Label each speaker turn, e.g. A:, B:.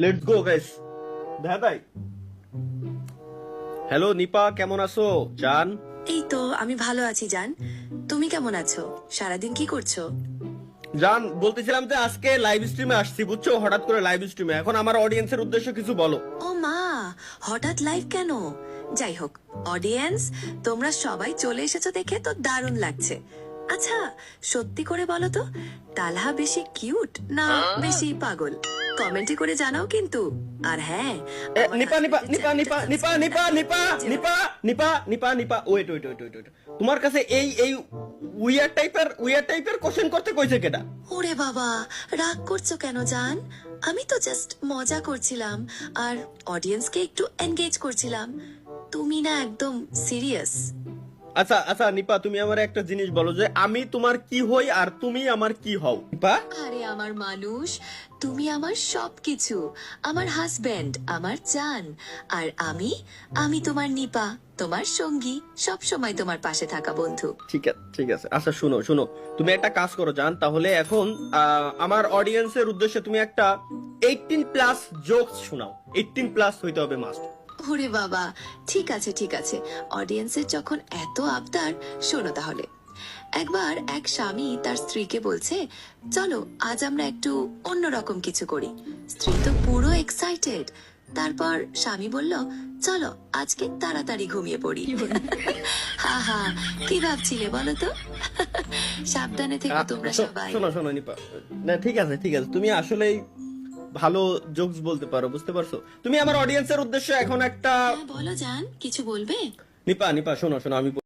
A: Let's go guys. দেখা ভাই। Hello Nipa, কেমন আছো জান?
B: এই তো আমি ভালো আছি জান। তুমি কেমন আছো? সারাদিন কি করছো?
A: জান বলতেছিলাম যে আজকে লাইভ স্ট্রিমে আসছি, বুঝছো? হঠাৎ করে লাইভ স্ট্রিমে। এখন আমার অডিয়েন্সের উদ্দেশ্যে কিছু বলো।
B: ও মা, হঠাৎ লাইভ কেন? যাই হোক, অডিয়েন্স তোমরা সবাই চলে এসেছো দেখে তো দারুণ লাগছে। আচ্ছা, সত্যি করে বলো তো, তালহা বেশি কিউট না বেশি পাগল? কমেন্টে করে জানাও কিন্তু। আর হ্যাঁ, আমার
A: নিপা নিপা
B: husband-এর
A: নিপা নিপা
B: channel-টা
A: Nipa Nipa Nipa Nipa Nipa Nipa Nipa wait wait wait wait. তোমার কাছে এই এই উইয়ার টাইপের কোশ্চেন করতে কইছে কেডা?
B: ওরে বাবা, রাগ করছো কেন জান? আমি তো জাস্ট মজা করছিলাম আর অডিয়েন্সকে একটু এনগেজ করছিলাম। তুমি না একদম সিরিয়াস।
A: আচ্ছা আচ্ছা নিপা, তুমি আমার একটা জিনিস বলো যে আমি তোমার কি হই আর তুমি আমার কি হও নিপা?
B: আরে আমার মানুষ, তুমি আমার সবকিছু, আমার হাজবেন্ড, আমার জান। আর আমি আমি তোমার নিপা, তোমার সঙ্গী, সব সময় তোমার পাশে থাকা বন্ধু।
A: ঠিক আছে ঠিক আছে। আচ্ছা শুনো শুনো, তুমি একটা কাজ করো জান, তাহলে এখন আমার অডিয়েন্সের উদ্দেশ্যে তুমি একটা 18+ জোকস শোনাও। 18+ হইতে হবে মাস্ট।
B: ওরে বাবা, ঠিক আছে ঠিক আছে, অডিয়েন্সের যখন এত আবদার, শোনো তাহলে। একবার এক স্বামী তার স্ত্রীকে বলছে, চলো আজ আমরা একটু অন্যরকম কিছু করি। স্ত্রী তো পুরো এক্সাইটেড। তারপর স্বামী বলল, চলো আজকে তাড়াতাড়ি ঘুমিয়ে পড়ি। হা হা, কি ভাবছিলে বলো তো? সাবধানে থেকো তোমরা সবাই।
A: শোনো শোনো নিপা, না ঠিক আছে ঠিক আছে, তুমি আসলেই ভালো জোকস বলতে পারো, বুঝতে পারছো? তুমি আমার অডিয়েন্সের উদ্দেশ্যে এখন একটা
B: হ্যাঁ বলো জান, কিছু বলবে?
A: নিপা নিপা শোনো শোনো, আমি